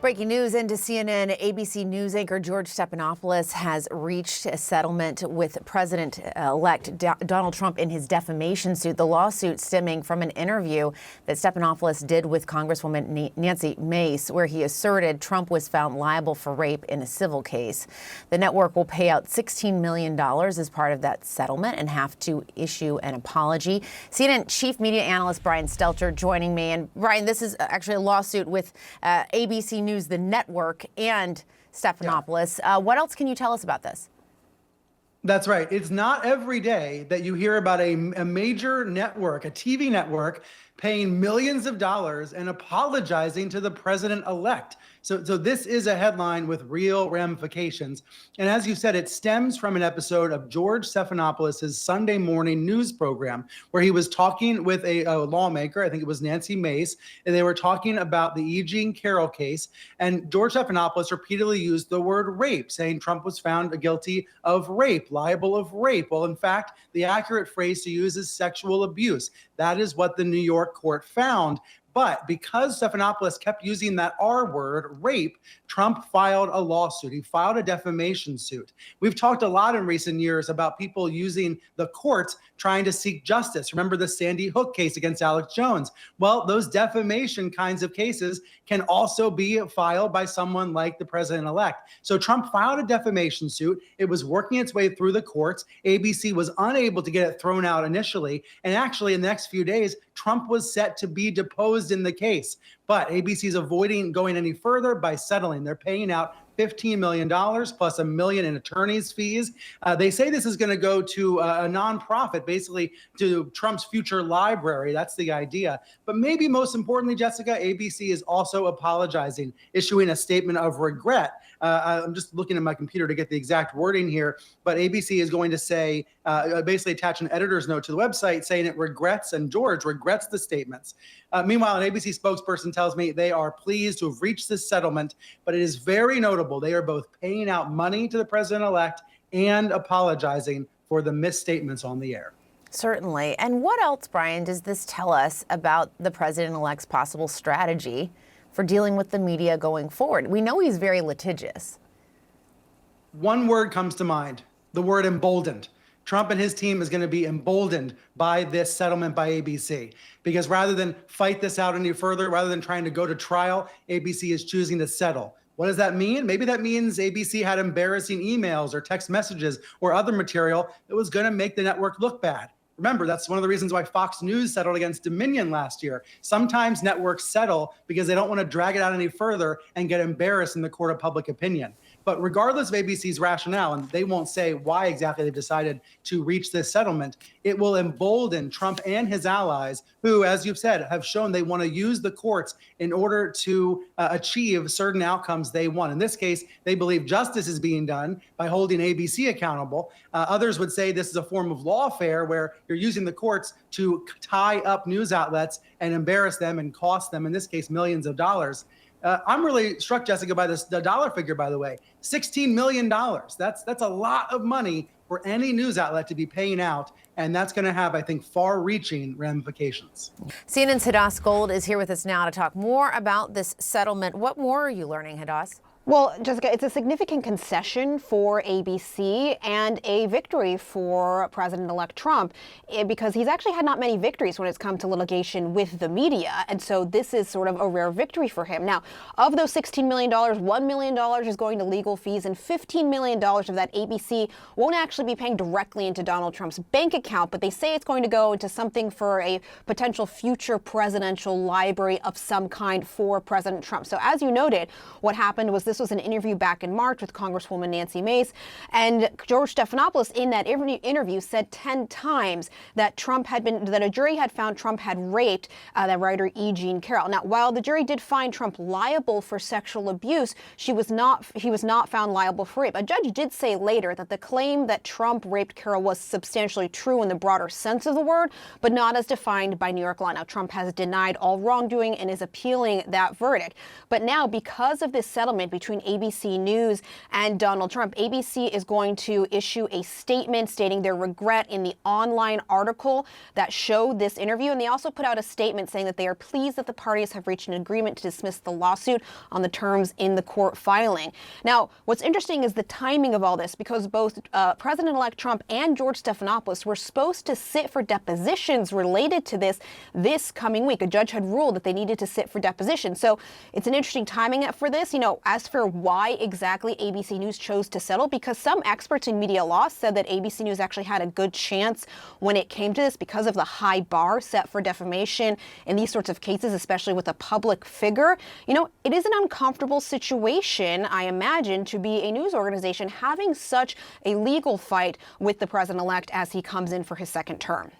Breaking news into CNN, ABC News anchor George Stephanopoulos has reached a settlement with President-elect Donald Trump in his defamation suit. The lawsuit stemming from an interview that Stephanopoulos did with Congresswoman Nancy Mace, where he asserted Trump was found liable for rape in a civil case. The network will pay out $16 million as part of that settlement and have to issue an apology. CNN chief media analyst Brian Stelter joining me. And Brian, this is actually a lawsuit with ABC News, the network, and Stephanopoulos. What else can you tell us about this? That's right. It's not every day that you hear about a major network, a TV network, paying millions of dollars and apologizing to the president-elect. So this is a headline with real ramifications. And as you said, it stems from an episode of George Stephanopoulos' Sunday morning news program, where he was talking with a lawmaker, I think it was Nancy Mace, and they were talking about the E. Jean Carroll case. And George Stephanopoulos repeatedly used the word rape, saying Trump was found guilty of rape, liable of rape. Well, in fact, the accurate phrase to use is sexual abuse. That is what the New York court found. But because Stephanopoulos kept using that R word, rape, Trump filed a lawsuit. He filed a defamation suit. We've talked a lot in recent years about people using the courts trying to seek justice. Remember the Sandy Hook case against Alex Jones? Well, those defamation kinds of cases can also be filed by someone like the president-elect. So Trump filed a defamation suit. It was working its way through the courts. ABC was unable to get it thrown out initially. And actually, in the next few days, Trump was set to be deposed in the case. But ABC is avoiding going any further by settling. They're paying out $15 million plus $1 million in attorney's fees. They say this is going to go to a nonprofit, basically to Trump's future library. That's the idea. But maybe most importantly, Jessica, ABC is also apologizing, issuing a statement of regret. I'm just looking at my computer to get the exact wording here, but ABC is going to say, basically attach an editor's note to the website saying it regrets, and George regrets the statements. Meanwhile, an ABC spokesperson tells me they are pleased to have reached this settlement, but it is very notable. They are both paying out money to the president-elect and apologizing for the misstatements on the air. Certainly. And what else, Brian, does this tell us about the president-elect's possible strategy for dealing with the media going forward? We know he's very litigious. One word comes to mind, the word emboldened. Trump and his team is going to be emboldened by this settlement by ABC, because rather than fight this out any further, rather than trying to go to trial, ABC is choosing to settle. What does that mean? Maybe that means ABC had embarrassing emails or text messages or other material that was going to make the network look bad. Remember, that's one of the reasons why Fox News settled against Dominion last year. Sometimes networks settle because they don't want to drag it out any further and get embarrassed in the court of public opinion. But regardless of ABC's rationale, and they won't say why exactly they've decided to reach this settlement, it will embolden Trump and his allies, who, as you've said, have shown they want to use the courts in order to achieve certain outcomes they want. In this case, they believe justice is being done by holding ABC accountable. Others would say this is a form of lawfare where you're using the courts to tie up news outlets and embarrass them and cost them, in this case, millions of dollars. I'm really struck, Jessica, by the dollar figure, by the way, $16 million. That's a lot of money for any news outlet to be paying out. And that's going to have, I think, far-reaching ramifications. CNN's Hadas Gold is here with us now to talk more about this settlement. What more are you learning, Hadas? Well, Jessica, it's a significant concession for ABC and a victory for President-elect Trump, because he's actually had not many victories when it's come to litigation with the media. And so this is sort of a rare victory for him. Now, of those $16 million, $1 million is going to legal fees, and $15 million of that ABC won't actually be paying directly into Donald Trump's bank account, but they say it's going to go into something for a potential future presidential library of some kind for President Trump. So as you noted, what happened was this was an interview back in March with Congresswoman Nancy Mace, and George Stephanopoulos in that interview said 10 times that that a jury had found Trump had raped that writer E. Jean Carroll. Now, while the jury did find Trump liable for sexual abuse, he was not found liable for rape. A judge did say later that the claim that Trump raped Carroll was substantially true in the broader sense of the word, but not as defined by New York law. Now, Trump has denied all wrongdoing and is appealing that verdict. But now, because of this settlement between between ABC News and Donald Trump. ABC is going to issue a statement stating their regret in the online article that showed this interview. And they also put out a statement saying that they are pleased that the parties have reached an agreement to dismiss the lawsuit on the terms in the court filing. Now, what's interesting is the timing of all this, because both President-elect Trump and George Stephanopoulos were supposed to sit for depositions related to this coming week. A judge had ruled that they needed to sit for deposition. So it's an interesting timing for this. As for why exactly ABC News chose to settle, because some experts in media law said that ABC News actually had a good chance when it came to this because of the high bar set for defamation in these sorts of cases, especially with a public figure. It is an uncomfortable situation, I imagine, to be a news organization having such a legal fight with the president-elect as he comes in for his second term.